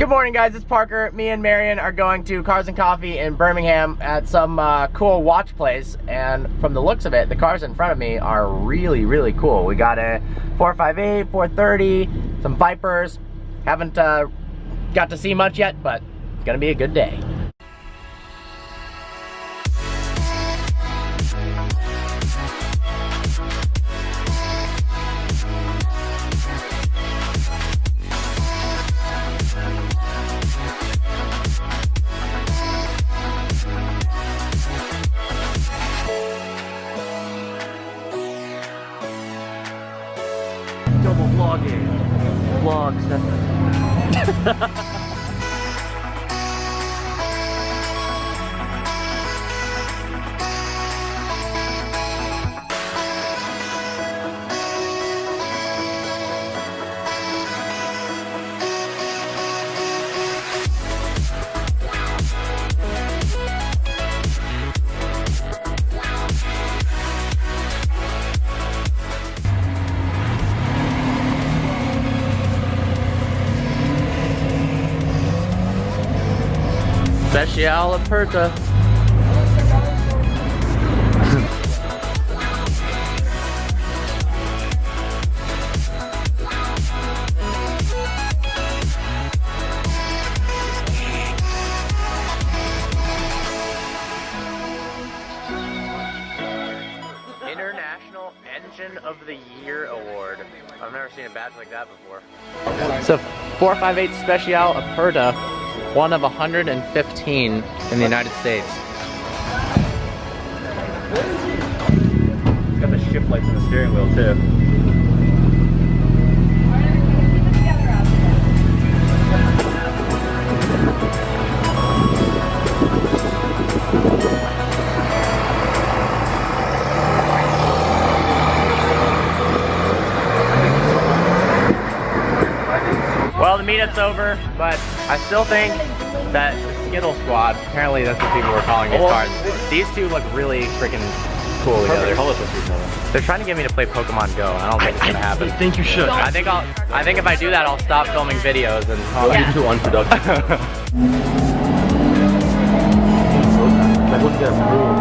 Good morning, guys. It's Parker. Me and Marion are going to Cars and Coffee in Birmingham at some cool watch place. And from the looks of it, the cars in front of me are really, really cool. We got a 458, 430, some Vipers. Haven't got to see much yet, but it's gonna be a good day. Double vlogging. Vlogs. Special Aperta. International Engine of the Year Award. I've never seen a badge like that before. So 458 Special Aperta. One of 115 in the United States. It's got the shift lights in the steering wheel too. Well, the meetup's over, but I still think that the Skittle Squad, apparently that's what people were calling these cars, these two look really freaking cool together. They're trying to get me to play Pokemon Go, and I don't think it's gonna happen. I think you should. I think if I do that, I'll stop filming videos and I'll be too unproductive.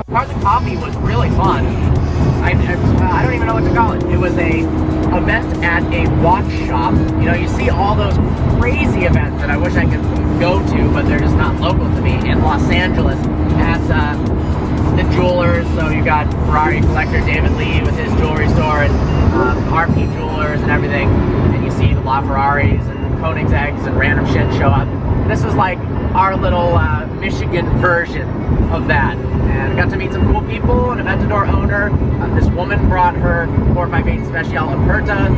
Cars and Coffee was really fun. I don't even know what to call it. It was a event at a watch shop. You know, you see all those crazy events that I wish I could go to, but they're just not local to me, in Los Angeles at the jewelers. So you got Ferrari collector David Lee with his jewelry store, and RP Jewelers and everything, and you see the LaFerraris and Koenigsegg's and random shit show up. This is like our little Michigan version of that. And got to meet some cool people, an Aventador owner. This woman brought her 458 Special Aperta.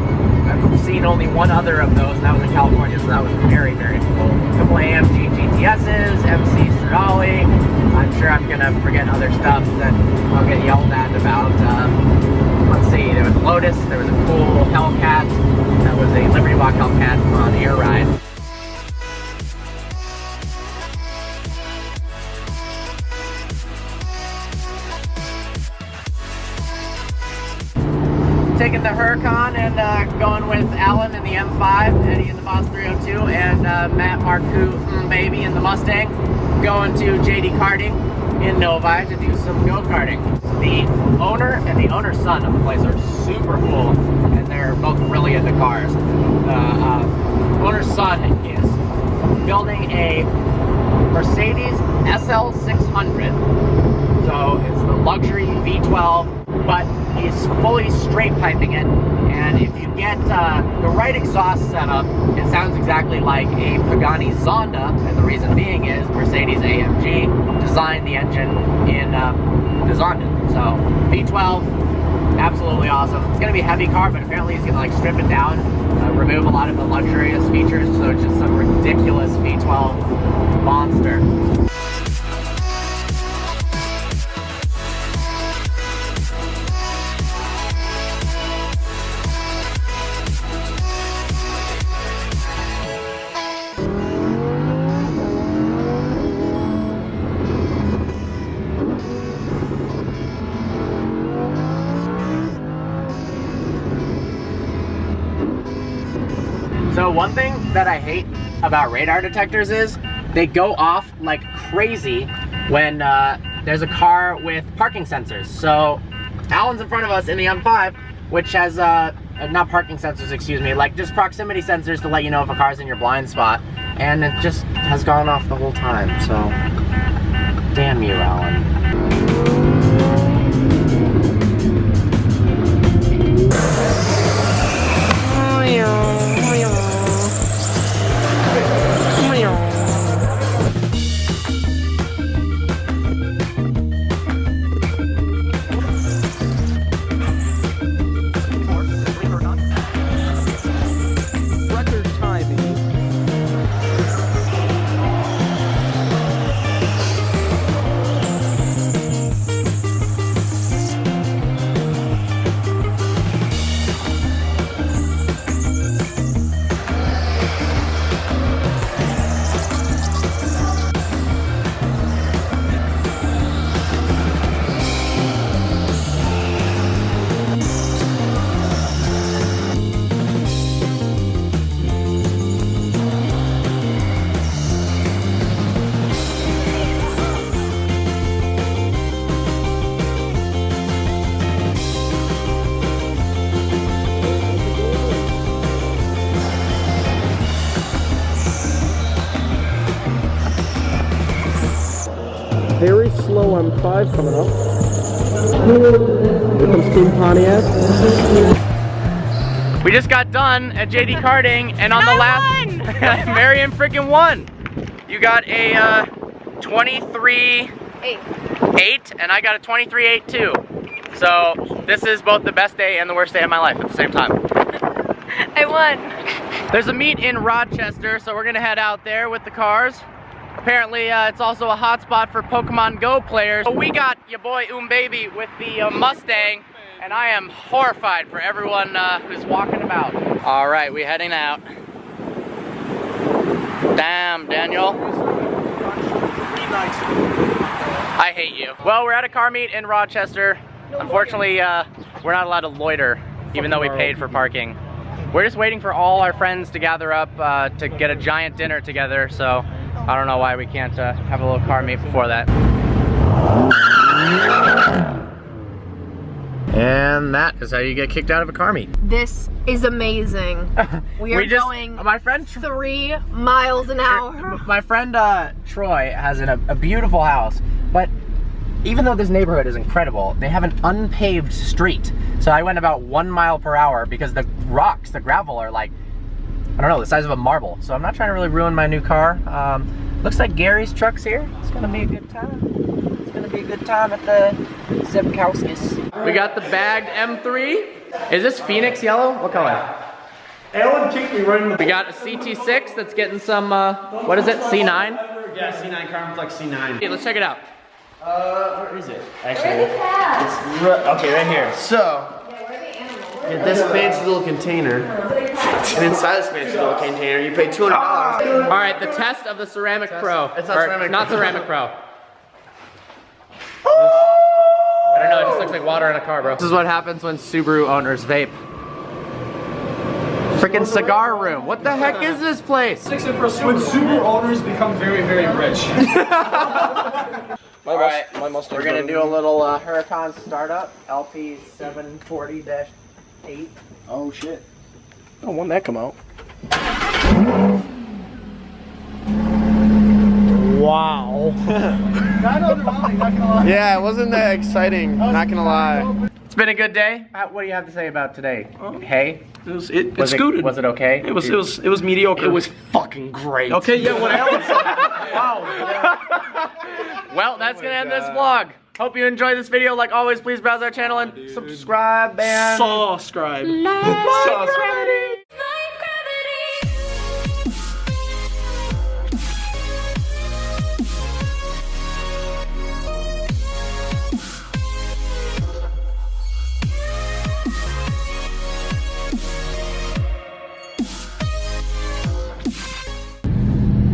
I've seen only one other of those, and that was in California, so that was very, very cool. A couple of AMG GTSs, MC Stradale. I'm sure I'm gonna forget other stuff that I'll get yelled at about. Let's see, there was Lotus, there was a cool Hellcat. That was a Liberty Walk Hellcat on air ride. Taking the Huracan and going with Alan in the M5, Eddie in the Boss 302, and Matt Marcoux baby in the Mustang, going to JD Karting in Novi to do some go-karting. The owner and the owner's son of the place are super cool, and they're both really into cars. Owner's son is building a Mercedes SL600, so it's the luxury V12, but he's fully straight piping it, and if you get the right exhaust setup, it sounds exactly like a Pagani Zonda, and the reason being is Mercedes-AMG designed the engine in the Zonda. So V12, absolutely awesome. It's gonna be a heavy car, but apparently he's gonna like strip it down, remove a lot of the luxurious features, so it's just some ridiculous V12 monster. So one thing that I hate about radar detectors is they go off like crazy when there's a car with parking sensors. So Alan's in front of us in the M5, which has not parking sensors, excuse me, like just proximity sensors to let you know if a car's in your blind spot, and it just has gone off the whole time. So damn you, Alan. Very slow M5 coming up. Here comes Team Pontiac. We just got done at JD Karting, and on the last, Marion freaking won. You got a 23.8, and I got a 23.8 too. So this is both the best day and the worst day of my life at the same time. I won. There's a meet in Rochester, so we're gonna head out there with the cars. Apparently, it's also a hotspot for Pokemon Go players. So we got your boy Baby with the Mustang, and I am horrified for everyone who's walking about. All right, we heading out. Damn, Daniel. I hate you. Well, we're at a car meet in Rochester. Unfortunately, we're not allowed to loiter, even though we paid for parking. We're just waiting for all our friends to gather up to get a giant dinner together, so I don't know why we can't have a little car meet before that. And that is how you get kicked out of a car meet. This is amazing. We are going my friend 3 miles an hour. My friend Troy has a beautiful house, but even though this neighborhood is incredible, they have an unpaved street. So I went about 1 mile per hour because the rocks, the gravel are like, I don't know, the size of a marble. So I'm not trying to really ruin my new car. Looks like Gary's truck's here. It's gonna be a good time. It's gonna be a good time at the Zebkowskis. We got the bagged M3. Is this Phoenix yellow? What color? Alan kicked me right in the... We got a CT6 that's getting some, what is it, C9? Yeah, C9, Carbon Flex C9. Hey, let's check it out. Where is it? Actually, it's okay, right here. So, get this fancy little container, and inside this fancy little container, you pay $200. All right, the test of the Ceramic Pro. It's not Ceramic not Pro. Ceramic Pro. I don't know, it just looks like water in a car, bro. This is what happens when Subaru owners vape. Freaking cigar room. What the heck is this place? When Subaru owners become very, very rich. All right, we're gonna do a little Huracan startup, LP 740-8. Oh shit. Oh, when that come out? Wow. Yeah, it wasn't that exciting, not gonna lie. It's been a good day. What do you have to say about today? Hey? It scooted. Was it okay? It was mediocre. It was fucking great. Okay, yeah, what else? Wow. Well, that's gonna end this vlog. Hope you enjoyed this video. Like always, please browse our channel and subscribe and Subscribe.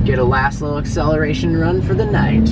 get a last little acceleration run for the night.